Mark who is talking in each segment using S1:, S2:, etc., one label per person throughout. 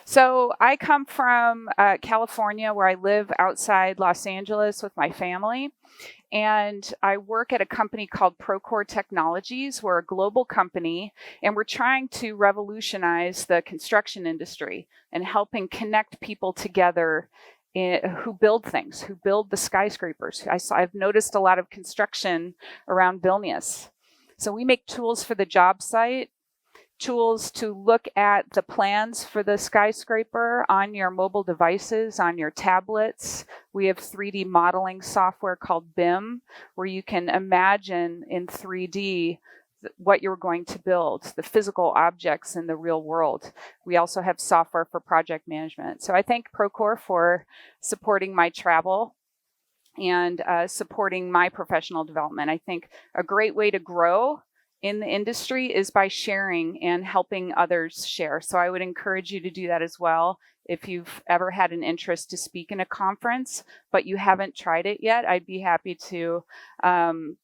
S1: So I come from California, where I live outside Los Angeles with my family. And I work at a company called Procore Technologies. We're a global company, and we're trying to revolutionize the construction industry and helping connect people together who build things, who build the skyscrapers. I've noticed a lot of construction around Vilnius. So we make tools for the job site, tools to look at the plans for the skyscraper on your mobile devices, on your tablets. We have 3D modeling software called BIM, where you can imagine in 3D what you're going to build, the physical objects in the real world. We also have software for project management. So I thank Procore for supporting my travel and supporting my professional development. I think a great way to grow in the industry is by sharing and helping others share. So I would encourage you to do that as well. If you've ever had an interest to speak in a conference, but you haven't tried it yet, I'd be happy to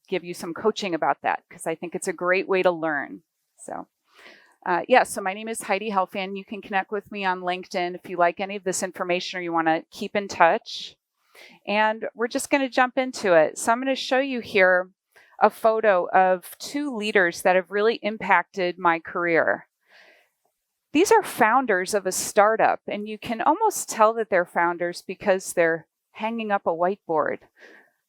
S1: give you some coaching about that, because I think it's a great way to learn. So so my name is Heidi Helfand. You can connect with me on LinkedIn if you like any of this information or you want to keep in touch. And we're just going to jump into it. So I'm going to show you here a photo of two leaders that have really impacted my career. These are founders of a startup, and you can almost tell that they're founders because they're hanging up a whiteboard.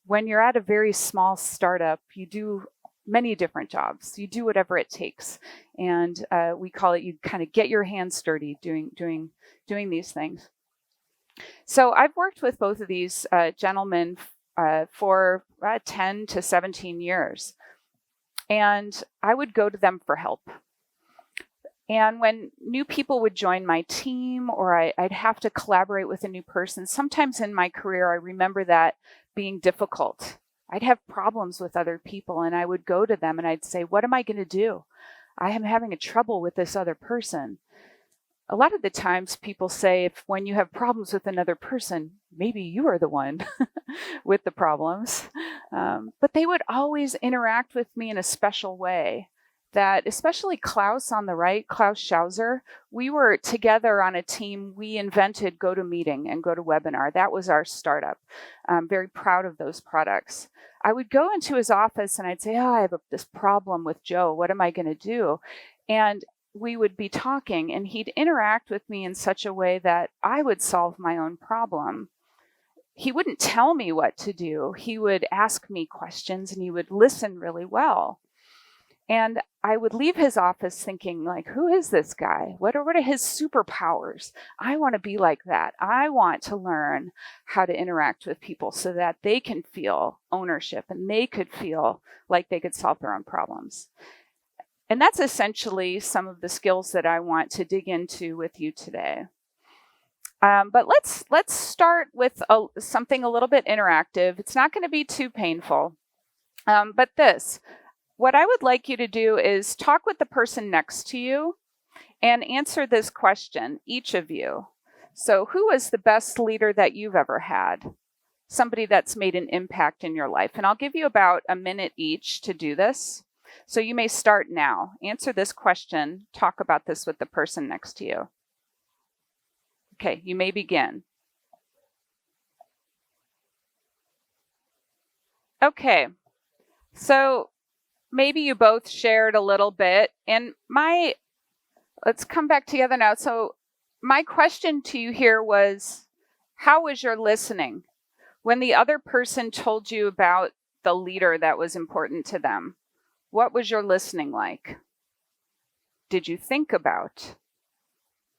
S1: When you're at a very small startup, you do many different jobs. You do whatever it takes. And we call it, you kind of get your hands dirty doing these things. So I've worked with both of these gentlemen for 10 to 17 years. And I would go to them for help. And when new people would join my team, or I'd have to collaborate with a new person, sometimes in my career, I remember that being difficult. I'd have problems with other people, and I would go to them and I'd say, what am I going to do? I am having a trouble with this other person. A lot of the times people say, when you have problems with another person, maybe you are the one with the problems. But they would always interact with me in a special way. That, especially Klaus on the right, Klaus Schauser, we were together on a team. We invented GoToMeeting and GoToWebinar. That was our startup. I'm very proud of those products. I would go into his office and I'd say, I have this problem with Joe. What am I going to do? And we would be talking, and he'd interact with me in such a way that I would solve my own problem. He wouldn't tell me what to do. He would ask me questions, and he would listen really well. And I would leave his office thinking, like, who is this guy? What are his superpowers? I want to be like that. I want to learn how to interact with people so that they can feel ownership and they could feel like they could solve their own problems. And that's essentially some of the skills that I want to dig into with you today. But let's start with something a little bit interactive. It's not going to be too painful. But what I would like you to do is talk with the person next to you and answer this question, each of you. So who is the best leader that you've ever had? Somebody that's made an impact in your life. And I'll give you about a minute each to do this. So you may start now. Answer this question. Talk about this with the person next to you. Okay, you may begin. Okay, so maybe you both shared a little bit. And let's come back together now. So my question to you here was, how was your listening? When the other person told you about the leader that was important to them, what was your listening like? Did you think about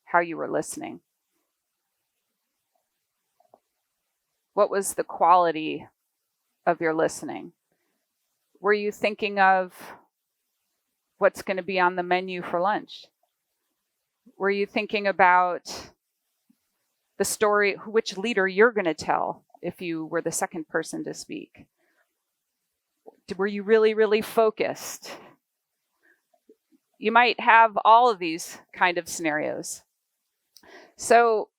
S1: how you were listening? What was the quality of your listening? Were you thinking of what's going to be on the menu for lunch? Were you thinking about the story, which leader you're going to tell if you were the second person to speak? Were you really, really focused? You might have all of these kind of scenarios. So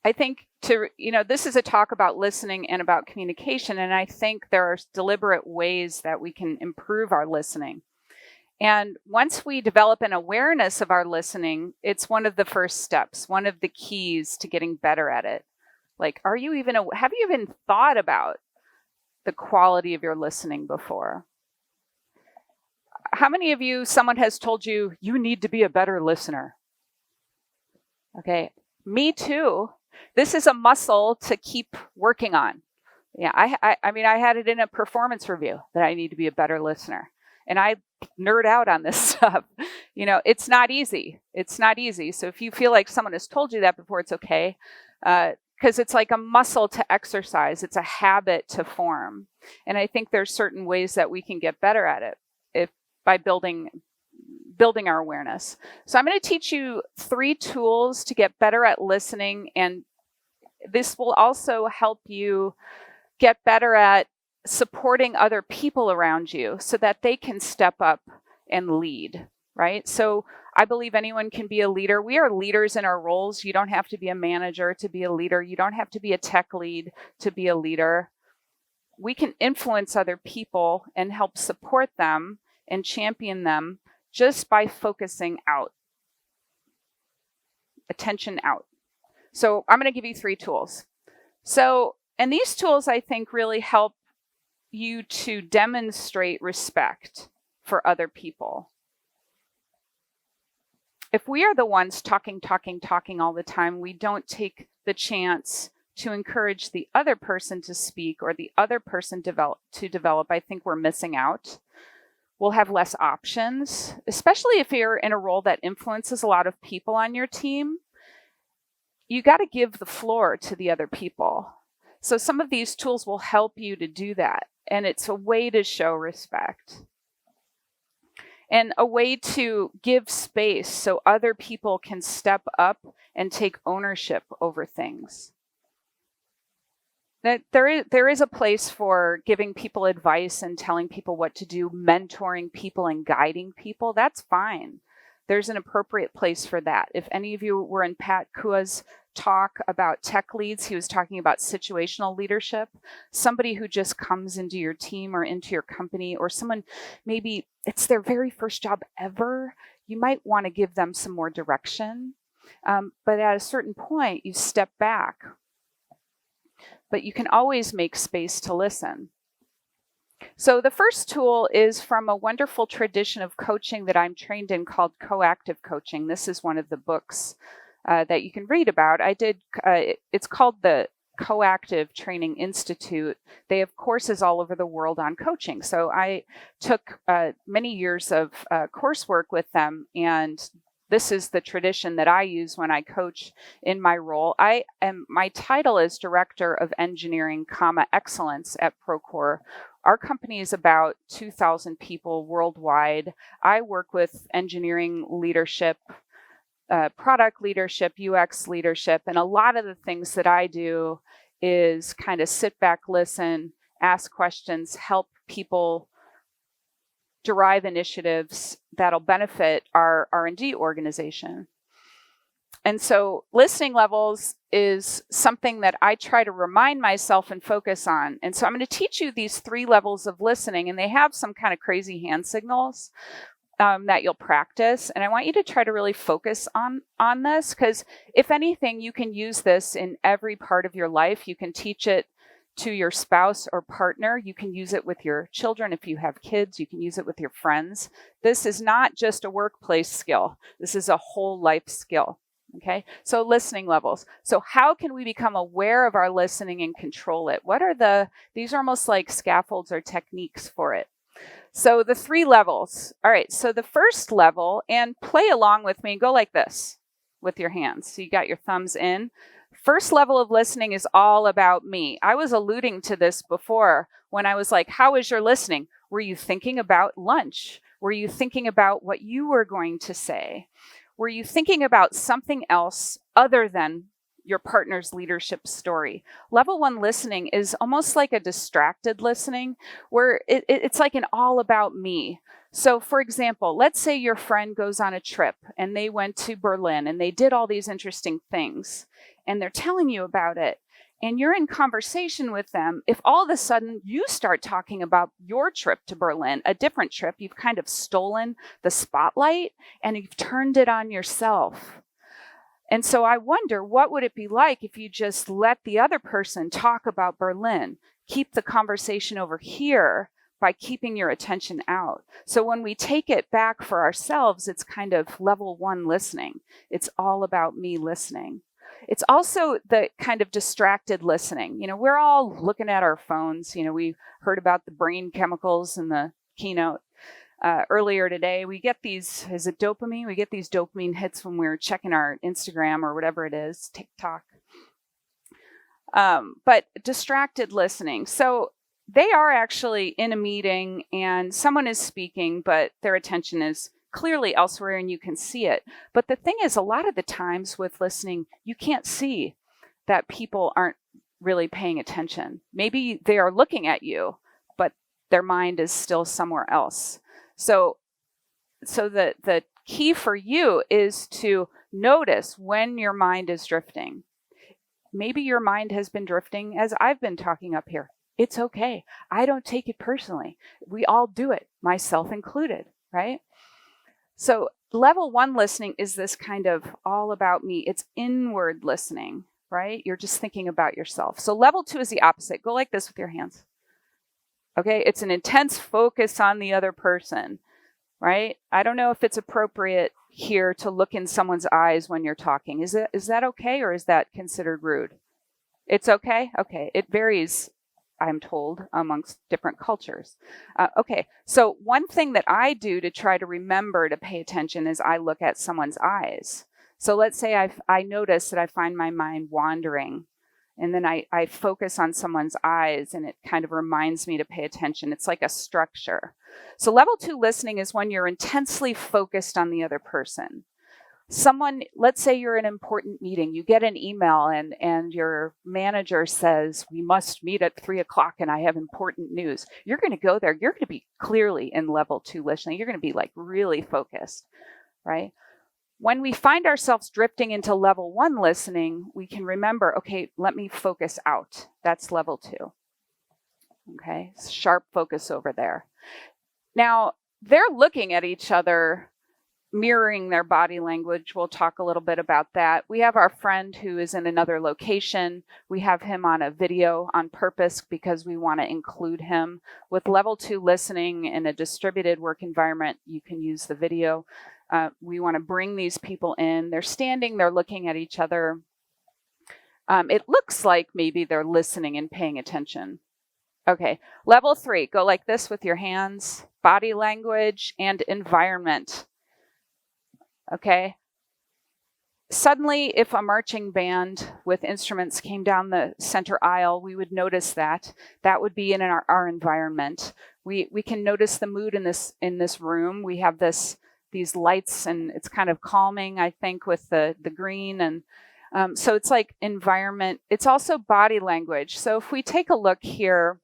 S1: I think this is a talk about listening and about communication, and I think there are deliberate ways that we can improve our listening. And once we develop an awareness of our listening, it's one of the first steps, one of the keys to getting better at it. Like, have you even thought about the quality of your listening before? How many of you, someone has told you, you need to be a better listener? Okay, me too. This is a muscle to keep working on. Yeah, I mean, I had it in a performance review that I need to be a better listener. And I nerd out on this stuff. It's not easy. It's not easy. So if you feel like someone has told you that before, it's okay. Because it's like a muscle to exercise. It's a habit to form. And I think there's certain ways that we can get better at it by building our awareness. So I'm going to teach you 3 tools to get better at listening. And this will also help you get better at supporting other people around you so that they can step up and lead, right? So I believe anyone can be a leader. We are leaders in our roles. You don't have to be a manager to be a leader. You don't have to be a tech lead to be a leader. We can influence other people and help support them and champion them just by focusing out. Attention out. So I'm going to give you 3 tools. And these tools, I think, really help you to demonstrate respect for other people. If we are the ones talking all the time, we don't take the chance to encourage the other person to speak or the other person to develop, I think we're missing out. We'll have less options, especially if you're in a role that influences a lot of people on your team. You got to give the floor to the other people. So some of these tools will help you to do that. And it's a way to show respect. And a way to give space so other people can step up and take ownership over things. That there is a place for giving people advice and telling people what to do, mentoring people and guiding people. That's fine. There's an appropriate place for that. If any of you were in Pat Kua's talk about tech leads, he was talking about situational leadership, somebody who just comes into your team or into your company, or someone maybe it's their very first job ever. You might want to give them some more direction. But at a certain point, you step back. But you can always make space to listen. So the first tool is from a wonderful tradition of coaching that I'm trained in called coactive coaching. This is one of the books that you can read about. It's called the Coactive Training Institute. They have courses all over the world on coaching. So I took many years of coursework with them, and this is the tradition that I use when I coach in my role. My title is Director of Engineering, Excellence at Procore. Our company is about 2,000 people worldwide. I work with engineering leadership, product leadership, UX leadership, and a lot of the things that I do is kind of sit back, listen, ask questions, help people derive initiatives that'll benefit our R&D organization. And so listening levels is something that I try to remind myself and focus on. And so I'm going to teach you these 3 levels of listening, and they have some kind of crazy hand signals that you'll practice. And I want you to try to really focus on this, because if anything, you can use this in every part of your life. You can teach it to your spouse or partner. You can use it with your children. If you have kids, you can use it with your friends. This is not just a workplace skill. This is a whole life skill. Okay, so listening levels. So how can we become aware of our listening and control it? These are almost like scaffolds or techniques for it. So the 3 levels. All right, so the first level, and play along with me, go like this with your hands. So you got your thumbs in. First level of listening is all about me. I was alluding to this before when I was like, how is your listening? Were you thinking about lunch? Were you thinking about what you were going to say? Were you thinking about something else other than your partner's leadership story? Level 1 listening is almost like a distracted listening, where it's like an all about me. So for example, let's say your friend goes on a trip and they went to Berlin and they did all these interesting things and they're telling you about it. and you're in conversation with them, if all of a sudden you start talking about your trip to Berlin, a different trip, you've kind of stolen the spotlight and you've turned it on yourself. And so I wonder, what would it be like if you just let the other person talk about Berlin, keep the conversation over here by keeping your attention out? So when we take it back for ourselves, it's kind of level 1 listening. It's all about me listening. It's also the kind of distracted listening. We're all looking at our phones. We heard about the brain chemicals in the keynote earlier today. We get these, is it dopamine? We get these dopamine hits when we're checking our Instagram or whatever it is, TikTok. But distracted listening. So they are actually in a meeting and someone is speaking, but their attention is clearly elsewhere and you can see it. But the thing is, a lot of the times with listening, you can't see that people aren't really paying attention. Maybe they are looking at you, but their mind is still somewhere else. So the key for you is to notice when your mind is drifting. Maybe your mind has been drifting as I've been talking up here. It's okay. I don't take it personally. We all do it, myself included, right? So level 1 listening is this kind of all about me. It's inward listening, right? You're just thinking about yourself. So level 2 is the opposite. Go like this with your hands. Okay, it's an intense focus on the other person, right? I don't know if it's appropriate here to look in someone's eyes when you're talking. Is that okay, or is that considered rude? It's okay? Okay, it varies, I'm told, amongst different cultures. Okay, so one thing that I do to try to remember to pay attention is I look at someone's eyes. So let's say I notice that I find my mind wandering, and then I focus on someone's eyes and it kind of reminds me to pay attention. It's like a structure. So level 2 listening is when you're intensely focused on the other person. Let's say you're in an important meeting, you get an email and your manager says, we must meet at 3:00 and I have important news. You're going to go there. You're going to be clearly in level 2 listening. You're going to be like really focused, right? When we find ourselves drifting into level 1 listening, we can remember, okay, let me focus out. That's level 2. Okay, sharp focus over there. Now, they're looking at each other, mirroring their body language. We'll talk a little bit about that. We have our friend who is in another location. We have him on a video on purpose because we want to include him. With level 2 listening in a distributed work environment, you can use the video. We want to bring these people in. They're standing, they're looking at each other. It looks like maybe they're listening and paying attention. Okay, level 3, go like this with your hands, body language and environment. Okay. Suddenly, if a marching band with instruments came down the center aisle, we would notice that. That would be in our environment. We can notice the mood in this room. We have these lights, and it's kind of calming, I think, with the green. And so it's like environment. It's also body language. So if we take a look here,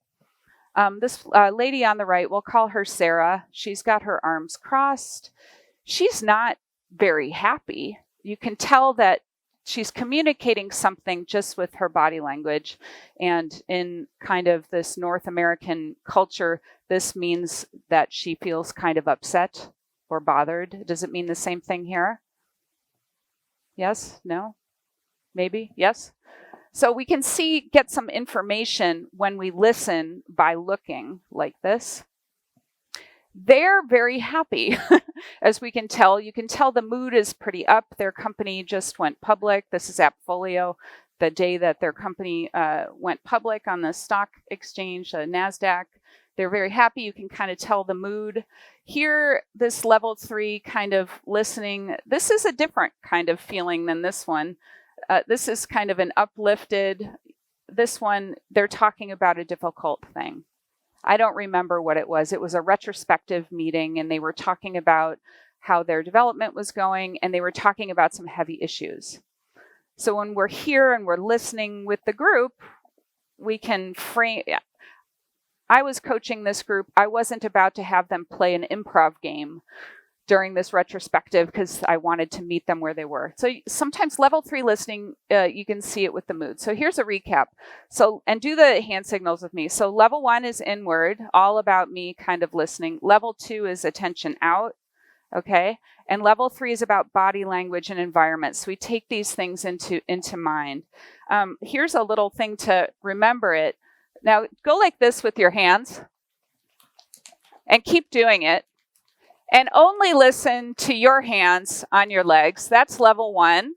S1: this lady on the right, we'll call her Sarah. She's got her arms crossed. She's not very happy. You can tell that she's communicating something just with her body language. And in kind of this North American culture, this means that she feels kind of upset or bothered. Does it mean the same thing here? Yes? No? Maybe? Yes? So we can get some information when we listen by looking like this. They're very happy, as we can tell. You can tell the mood is pretty up. Their company just went public. This is Appfolio, the day that their company went public on the stock exchange, NASDAQ. They're very happy. You can kind of tell the mood. Here, this level 3 kind of listening, this is a different kind of feeling than this one. This is kind of an uplifted. This one, they're talking about a difficult thing. I don't remember what it was. It was a retrospective meeting, and they were talking about how their development was going, and they were talking about some heavy issues. So when we're here and we're listening with the group, we can frame. I was coaching this group. I wasn't about to have them play an improv game during this retrospective because I wanted to meet them where they were. So sometimes level 3 listening, you can see it with the mood. So here's a recap. So, and do the hand signals with me. So level 1 is inward, all about me kind of listening. Level 2 is attention out. Okay. And level 3 is about body language and environment. So we take these things into mind. Here's a little thing to remember it. Now go like this with your hands and keep doing it. And only listen to your hands on your legs. That's level 1.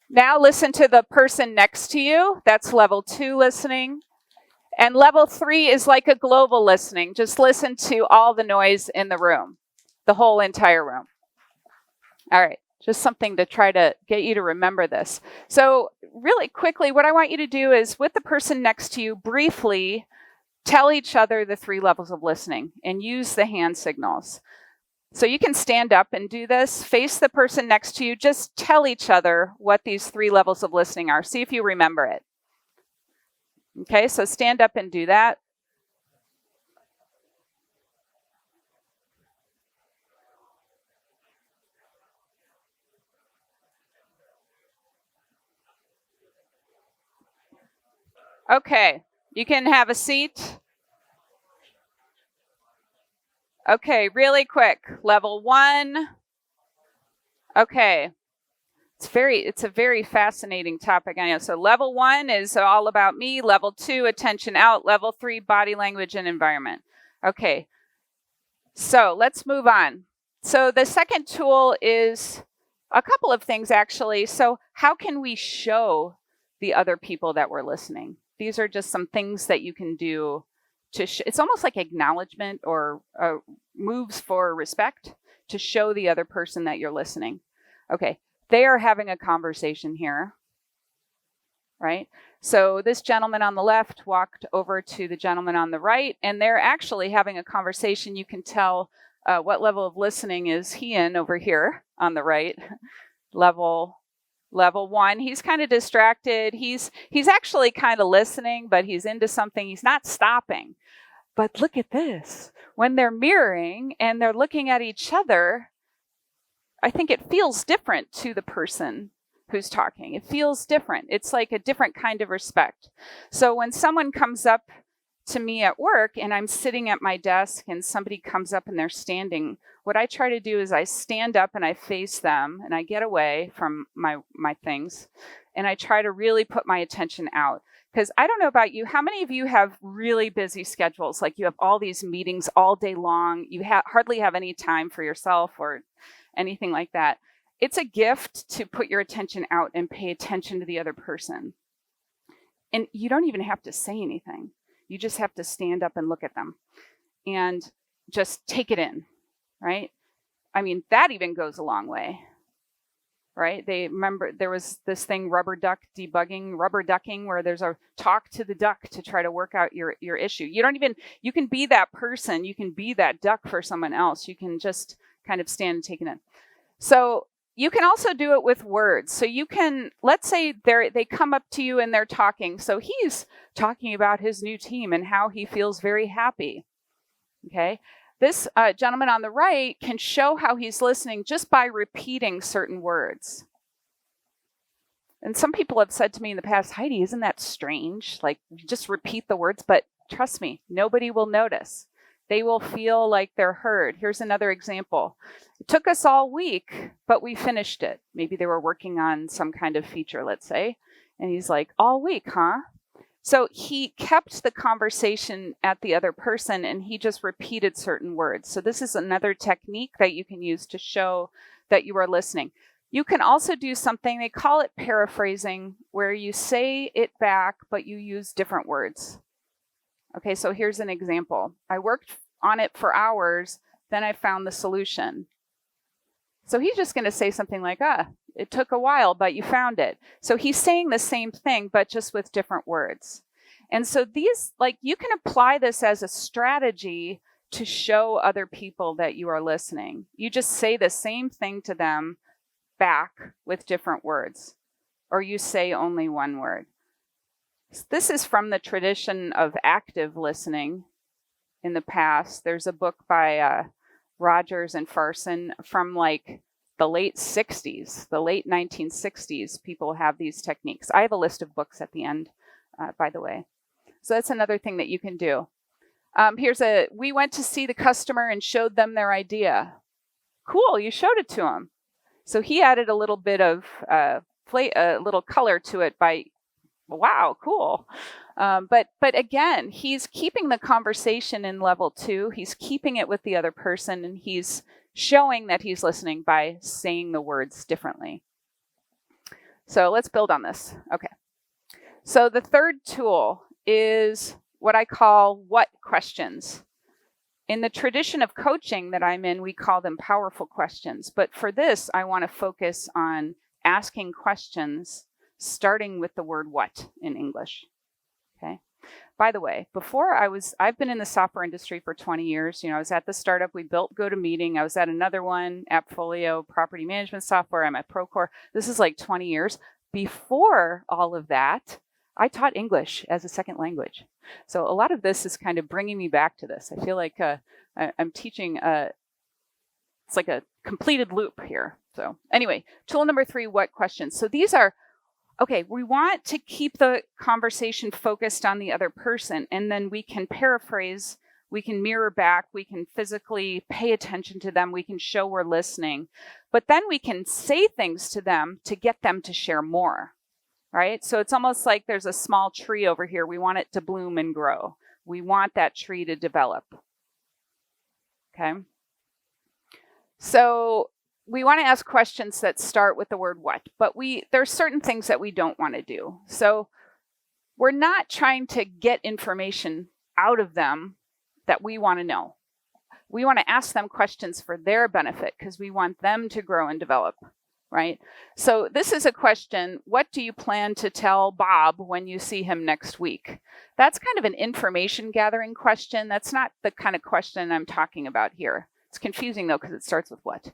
S1: Now listen to the person next to you. That's level 2 listening. And level 3 is like a global listening. Just listen to all the noise in the room, the whole entire room. All right, just something to try to get you to remember this. So really quickly, what I want you to do is with the person next to you, briefly tell each other the 3 levels of listening and use the hand signals. So you can stand up and do this, face the person next to you, just tell each other what these 3 levels of listening are. See if you remember it. Okay, so stand up and do that. Okay, you can have a seat. Okay, really quick. Level 1. Okay. It's a very fascinating topic. I know. So level 1 is all about me. Level 2, attention out. Level 3, body language and environment. Okay. So let's move on. So the second tool is a couple of things actually. So how can we show the other people that we're listening? These are just some things that you can do. It's almost like acknowledgement or moves for respect to show the other person that you're listening. Okay, they are having a conversation here, right? So this gentleman on the left walked over to the gentleman on the right, and they're actually having a conversation. You can tell what level of listening is he in over here on the right. Level 1, he's kind of distracted. He's actually kind of listening, but he's into something. He's not stopping. But look at this. When they're mirroring and they're looking at each other, I think it feels different to the person who's talking. It feels different. It's like a different kind of respect. So when someone comes up to me at work and I'm sitting at my desk and somebody comes up and they're standing, what I try to do is I stand up and I face them and I get away from my things and I try to really put my attention out. Because I don't know about you, how many of you have really busy schedules? Like you have all these meetings all day long. You hardly have any time for yourself or anything like that. It's a gift to put your attention out and pay attention to the other person. And you don't even have to say anything. You just have to stand up and look at them and just take it in, right? I mean, that even goes a long way, right? They remember there was this thing, rubber ducking, where there's a talk to the duck to try to work out your issue. You can be that person. You can be that duck for someone else. You can just kind of stand and take it in. So you can also do it with words. So you can, let's say they come up to you and they're talking. So he's talking about his new team and how he feels very happy. Okay. This gentleman on the right can show how he's listening just by repeating certain words. And some people have said to me in the past, Heidi, isn't that strange? Like, just repeat the words, but trust me, nobody will notice. They will feel like they're heard. Here's another example. It took us all week, but we finished it. Maybe they were working on some kind of feature, let's say. And he's like, all week, huh? So he kept the conversation at the other person and he just repeated certain words. So this is another technique that you can use to show that you are listening. You can also do something, they call it paraphrasing, where you say it back, but you use different words. Okay, so here's an example. I worked on it for hours, then I found the solution. So he's just going to say something like, it took a while, but you found it. So he's saying the same thing, but just with different words. And so these, like, you can apply this as a strategy to show other people that you are listening. You just say the same thing to them back with different words, or you say only one word. This is from the tradition of active listening in the past. There's a book by Rogers and Farson from like the late 60s, the late 1960s. People have these techniques. I have a list of books at the end, by the way. So that's another thing that you can do. We went to see the customer and showed them their idea. Cool, you showed it to him. So he added a little bit of a little color to it by, wow, cool. But again, he's keeping the conversation in level 2. He's keeping it with the other person, and he's showing that he's listening by saying the words differently. So let's build on this. Okay. So the third tool is what I call what questions. In the tradition of coaching that I'm in, we call them powerful questions. But for this, I want to focus on asking questions starting with the word what in English. Okay. By the way, I've been in the software industry for 20 years. I was at the startup. We built GoToMeeting. I was at another one, AppFolio, property management software. I'm at Procore. This is like 20 years. Before all of that, I taught English as a second language. So a lot of this is kind of bringing me back to this. I feel like I'm teaching, it's like a completed loop here. So anyway, tool number 3, what questions? So these are, okay, we want to keep the conversation focused on the other person, and then we can paraphrase, we can mirror back, we can physically pay attention to them, we can show we're listening, but then we can say things to them to get them to share more. Right? So it's almost like there's a small tree over here. We want it to bloom and grow. We want that tree to develop. Okay? So we want to ask questions that start with the word what, but there's certain things that we don't want to do. So we're not trying to get information out of them that we want to know. We want to ask them questions for their benefit because we want them to grow and develop. Right? So this is a question, what do you plan to tell Bob when you see him next week? That's kind of an information gathering question. That's not the kind of question I'm talking about here. It's confusing though because it starts with what.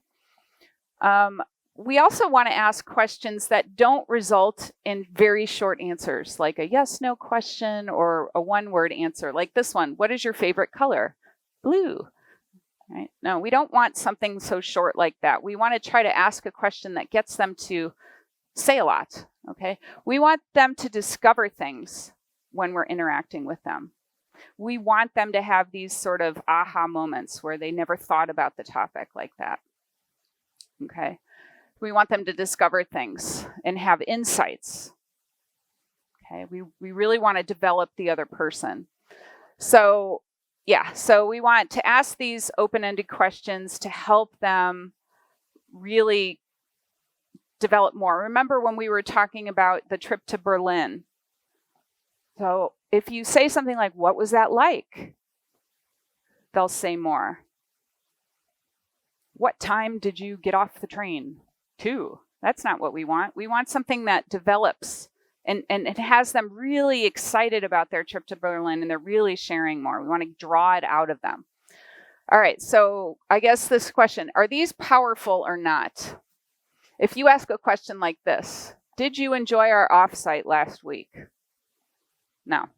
S1: We also want to ask questions that don't result in very short answers, like a yes/no question or a one-word answer, like this one. What is your favorite color? Blue. Right? No, we don't want something so short like that. We want to try to ask a question that gets them to say a lot. Okay? We want them to discover things when we're interacting with them. We want them to have these sort of aha moments where they never thought about the topic like that. Okay? We want them to discover things and have insights. Okay? We really want to develop the other person. So we want to ask these open-ended questions to help them really develop more. Remember when we were talking about the trip to Berlin? So if you say something like, what was that like? They'll say more. What time did you get off the train? 2. That's not what we want. We want something that develops and it has them really excited about their trip to Berlin, and they're really sharing more. We want to draw it out of them. All right, so I guess this question, are these powerful or not? If you ask a question like this, did you enjoy our offsite last week? No,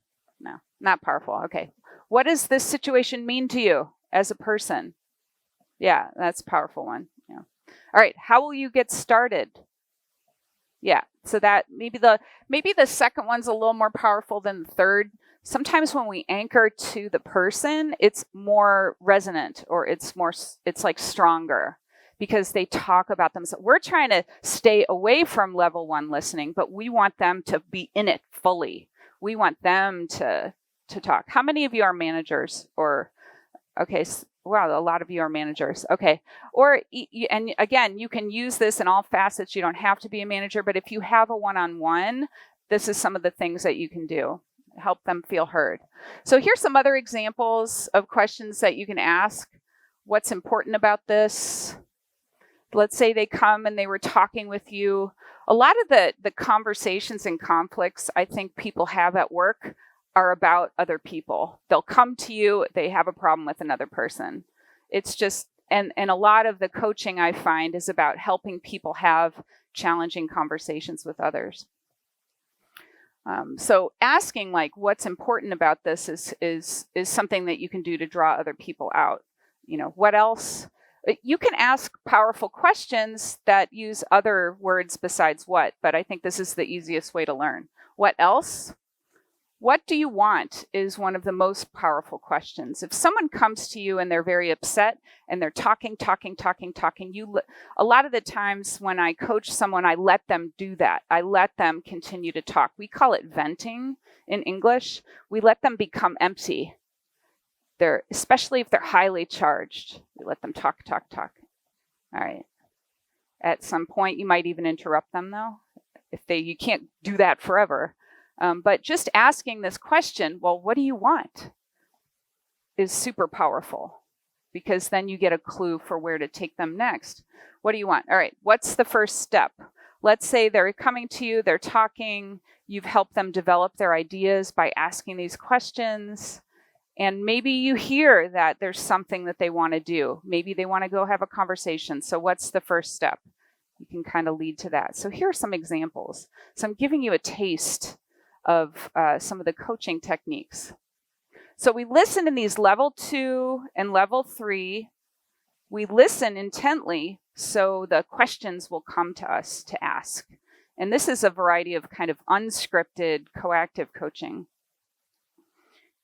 S1: not powerful. Okay, what does this situation mean to you as a person? Yeah, that's a powerful one. Yeah. All right, how will you get started? Yeah, so that maybe the second one's a little more powerful than the third. Sometimes when we anchor to the person, it's more resonant or it's like stronger because they talk about themselves. We're trying to stay away from level 1 listening, but we want them to be in it fully. We want them to talk. How many of you are managers or okay, wow, a lot of you are managers. Okay. Or, and again, you can use this in all facets. You don't have to be a manager, but if you have a one-on-one, this is some of the things that you can do. Help them feel heard. So here's some other examples of questions that you can ask. What's important about this? Let's say they come and they were talking with you. A lot of the conversations and conflicts I think people have at work are about other people. They'll come to you, they have a problem with another person. It's just, and a lot of the coaching I find is about helping people have challenging conversations with others. So asking like what's important about this is something that you can do to draw other people out. What else? You can ask powerful questions that use other words besides what, but I think this is the easiest way to learn. What else? What do you want is one of the most powerful questions. If someone comes to you and they're very upset and they're talking, a lot of the times when I coach someone, I let them do that. I let them continue to talk. We call it venting in English. We let them become empty. Especially if they're highly charged. We let them talk. All right. At some point, you might even interrupt them, though. You can't do that forever. But just asking this question, well, what do you want, is super powerful, because then you get a clue for where to take them next. What do you want? All right, what's the first step? Let's say they're coming to you, they're talking, you've helped them develop their ideas by asking these questions, and maybe you hear that there's something that they want to do. Maybe they want to go have a conversation. So what's the first step? You can kind of lead to that. So here are some examples. So I'm giving you a taste of some of the coaching techniques. So we listen in these level 2 and level 3. We listen intently so the questions will come to us to ask. And this is a variety of kind of unscripted, coactive coaching.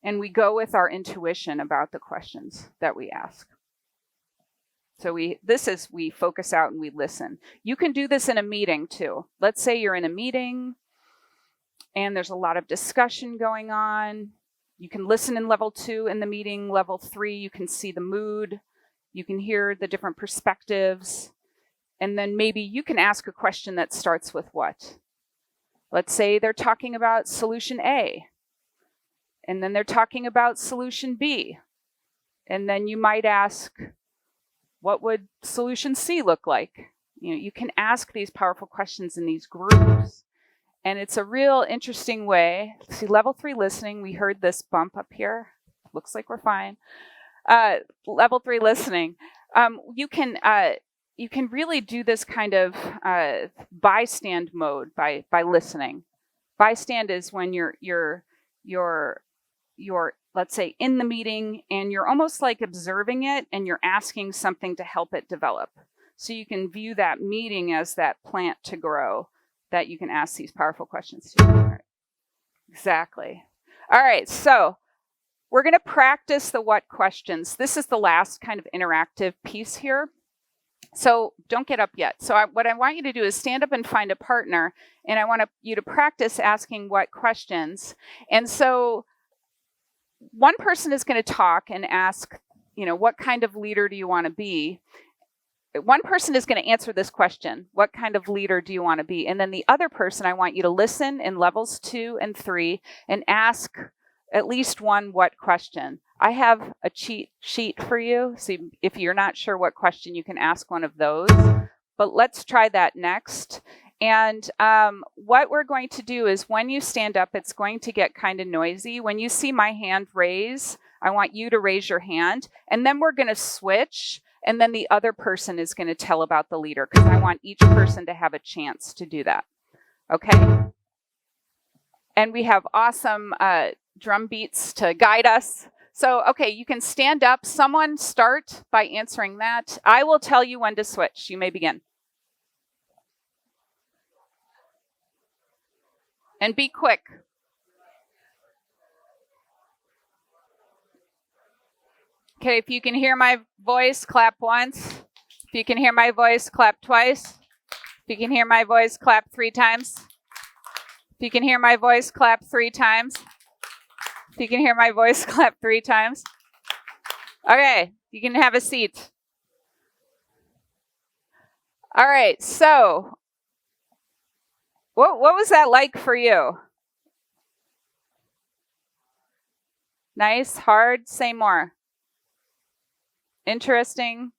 S1: And we go with our intuition about the questions that we ask. So we focus out and we listen. You can do this in a meeting too. Let's say you're in a meeting and there's a lot of discussion going on. You can listen in level 2 in the meeting. Level 3, you can see the mood. You can hear the different perspectives. And then maybe you can ask a question that starts with what? Let's say they're talking about solution A. And then they're talking about solution B. And then you might ask, what would solution C look like? You can ask these powerful questions in these groups. And it's a real interesting way. See, level 3 listening, we heard this bump up here. Looks like we're fine. Level 3 listening. You can really do this kind of bystand mode by listening. Bystand is when you're let's say in the meeting and you're almost like observing it and you're asking something to help it develop. So you can view that meeting as that plant to grow that you can ask these powerful questions to. All right. Exactly. All right, so we're going to practice the what questions. This is the last kind of interactive piece here. So don't get up yet. So what I want you to do is stand up and find a partner, and I want you to practice asking what questions. And so one person is going to talk and ask, what kind of leader do you want to be? One person is going to answer this question, what kind of leader do you want to be? And then the other person, I want you to listen in levels 2 and 3 and ask at least one what question. I have a cheat sheet for you. So if you're not sure what question, you can ask one of those. But let's try that next. And what we're going to do is when you stand up, it's going to get kind of noisy. When you see my hand raise, I want you to raise your hand. And then we're going to switch. And then the other person is going to tell about the leader, because I want each person to have a chance to do that. Okay? And we have awesome drum beats to guide us. So, okay, you can stand up. Someone start by answering that. I will tell you when to switch. You may begin. And be quick. Okay, if you can hear my voice, clap once. If you can hear my voice, clap twice. If you can hear my voice, clap 3 times. If you can hear my voice, clap 3 times. If you can hear my voice, clap 3 times. Okay, you can have a seat. All right, so what was that like for you? Nice, hard, say more. Interesting.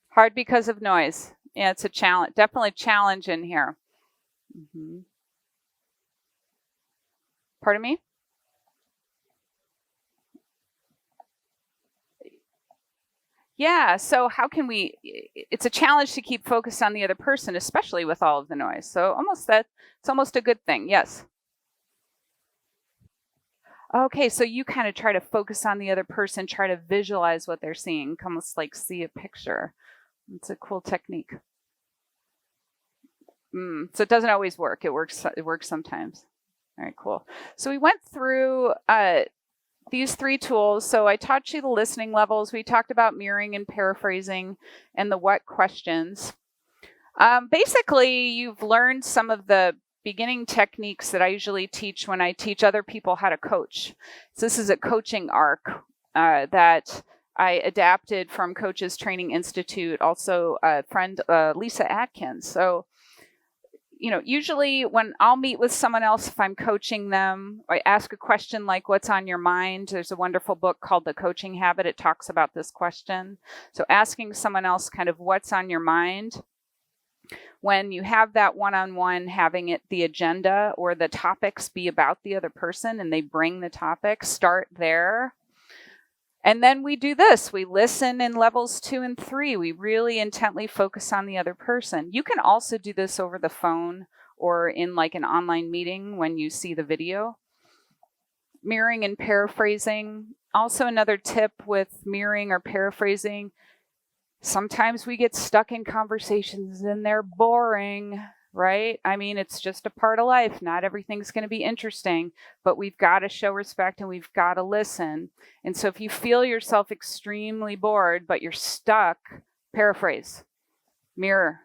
S1: Hard because of noise. Yeah, it's a challenge. Definitely challenge in here. Mm-hmm. Pardon me? Yeah, so how can we, it's a challenge to keep focused on the other person, especially with all of the noise. So it's almost a good thing. Yes. Okay, so you kind of try to focus on the other person, try to visualize what they're seeing, almost like see a picture. It's a cool technique. So it doesn't always work. It works sometimes. All right, cool. So we went through these 3 tools. So I taught you the listening levels. We talked about mirroring and paraphrasing and the what questions. Basically, you've learned some of the beginning techniques that I usually teach when I teach other people how to coach. So this is a coaching arc that I adapted from Coaches Training Institute, also a friend, Lisa Atkins. So, usually when I'll meet with someone else, if I'm coaching them, I ask a question like, what's on your mind? There's a wonderful book called The Coaching Habit. It talks about this question. So asking someone else kind of what's on your mind. When you have that one-on-one, having it the agenda or the topics be about the other person and they bring the topic, start there. And then we do this. We listen in levels 2 and 3. We really intently focus on the other person. You can also do this over the phone or in like an online meeting when you see the video. Mirroring and paraphrasing. Also another tip with mirroring or paraphrasing. Sometimes we get stuck in conversations and they're boring, right? I mean, it's just a part of life. Not everything's going to be interesting, but we've got to show respect and we've got to listen. And so if you feel yourself extremely bored, but you're stuck, paraphrase, mirror,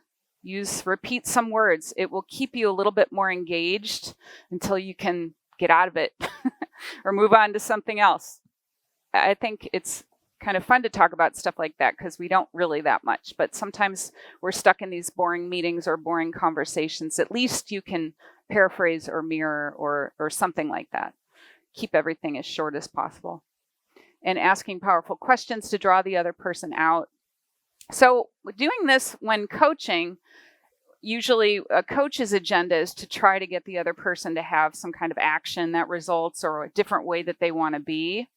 S1: repeat some words. It will keep you a little bit more engaged until you can get out of it or move on to something else. I think it's kind of fun to talk about stuff like that because we don't really that much, but sometimes we're stuck in these boring meetings or boring conversations. At least you can paraphrase or mirror or something like that. Keep everything as short as possible. And asking powerful questions to draw the other person out. So doing this when coaching, usually a coach's agenda is to try to get the other person to have some kind of action that results or a different way that they want to be.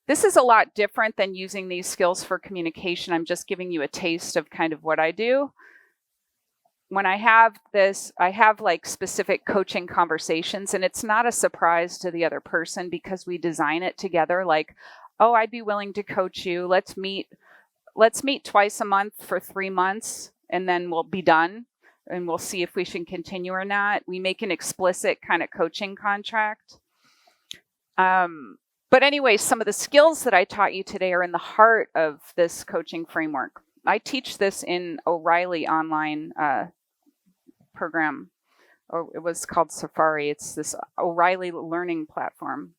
S1: This is a lot different than using these skills for communication. I'm just giving you a taste of kind of what I do. When I have this, I have like specific coaching conversations, and it's not a surprise to the other person because we design it together. Like, oh, I'd be willing to coach you. Let's meet twice a month for 3 months, and then we'll be done, and we'll see if we should continue or not. We make an explicit kind of coaching contract. But anyway, some of the skills that I taught you today are in the heart of this coaching framework. I teach this in O'Reilly online program. It was called Safari. It's this O'Reilly learning platform.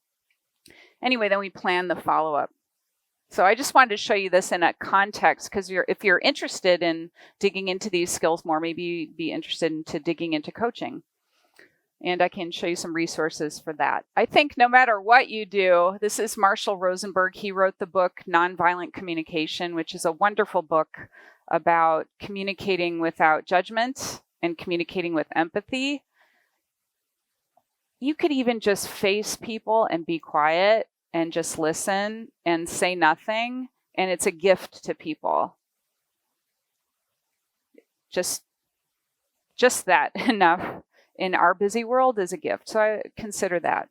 S1: Anyway, then we plan the follow-up. So I just wanted to show you this in a context because if you're interested in digging into these skills more, maybe be interested into digging into coaching. And I can show you some resources for that. I think no matter what you do, this is Marshall Rosenberg. He wrote the book Nonviolent Communication, which is a wonderful book about communicating without judgment and communicating with empathy. You could even just face people and be quiet and just listen and say nothing. And it's a gift to people. Just that enough. In our busy world is a gift. So I consider that.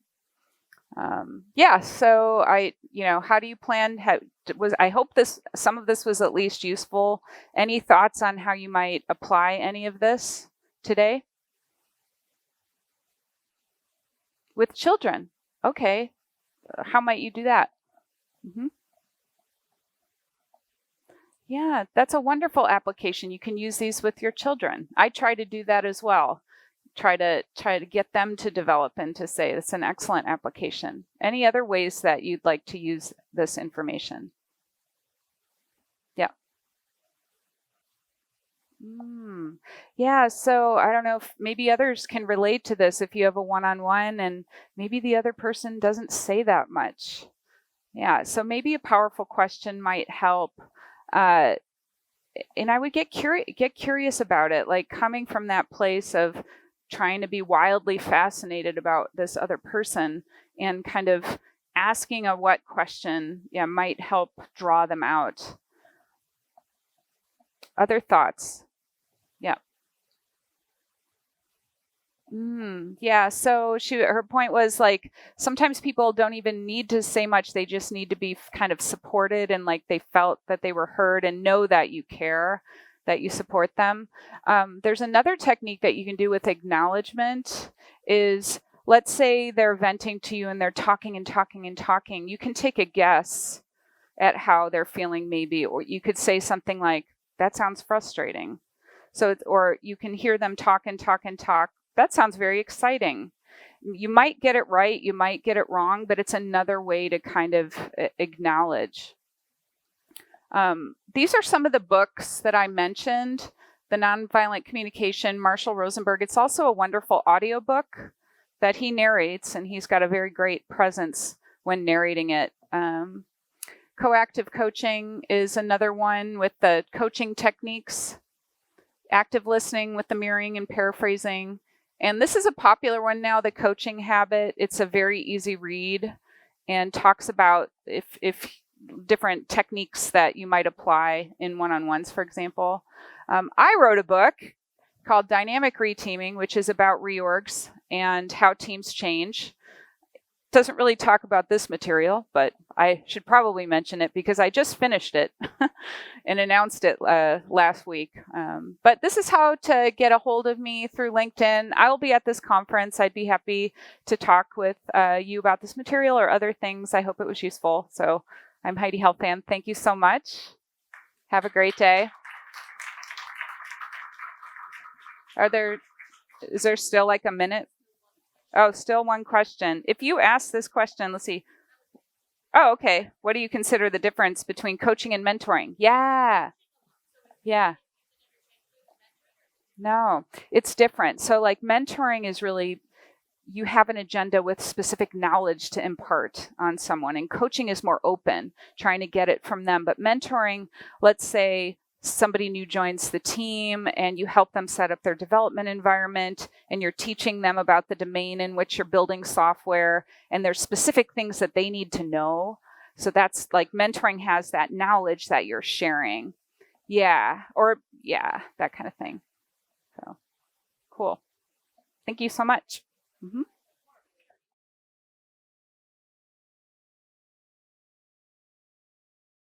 S1: So how do you plan? I hope some of this was at least useful. Any thoughts on how you might apply any of this today? With children. Okay. How might you do that? Mm-hmm. Yeah, that's a wonderful application. You can use these with your children. I try to do that as well. Try to get them to develop and to say it's an excellent application. Any other ways that you'd like to use this information? Yeah. Yeah, so I don't know if maybe others can relate to this if you have a one-on-one and maybe the other person doesn't say that much. Yeah, so maybe a powerful question might help. And I would get curious about it, like coming from that place of trying to be wildly fascinated about this other person and kind of asking a what question might help draw them out. Other thoughts? Yeah. Yeah. So her point was like sometimes people don't even need to say much. They just need to be kind of supported and like they felt that they were heard and know that you care, that you support them. There's another technique that you can do with acknowledgement is let's say they're venting to you and they're talking and talking and talking. You can take a guess at how they're feeling maybe, or you could say something like, that sounds frustrating. So, or you can hear them talk and talk and talk. That sounds very exciting. You might get it right, you might get it wrong, but it's another way to kind of acknowledge. These are some of the books that I mentioned. The Nonviolent Communication, Marshall Rosenberg. It's also a wonderful audiobook that he narrates, and he's got a very great presence when narrating it. Coactive coaching is another one with the coaching techniques. Active listening with the mirroring and paraphrasing. And this is a popular one now, The Coaching Habit. It's a very easy read and talks about if different techniques that you might apply in one-on-ones, for example. I wrote a book called Dynamic Reteaming, which is about reorgs and how teams change. Doesn't really talk about this material, but I should probably mention it because I just finished it and announced it last week. But this is how to get a hold of me through LinkedIn. I will be at this conference. I'd be happy to talk with you about this material or other things. I hope it was useful. So I'm Heidi Helfand. Thank you so much. Have a great day. Is there still like a minute? Oh, still one question. If you ask this question, let's see. Oh, okay. What do you consider the difference between coaching and mentoring? Yeah. No, it's different. So like mentoring is really, you have an agenda with specific knowledge to impart on someone, and coaching is more open, trying to get it from them. But mentoring, let's say somebody new joins the team and you help them set up their development environment and you're teaching them about the domain in which you're building software, and there's specific things that they need to know. So that's like mentoring has that knowledge that you're sharing. Yeah. Or that kind of thing. So cool. Thank you so much. Mm-hmm.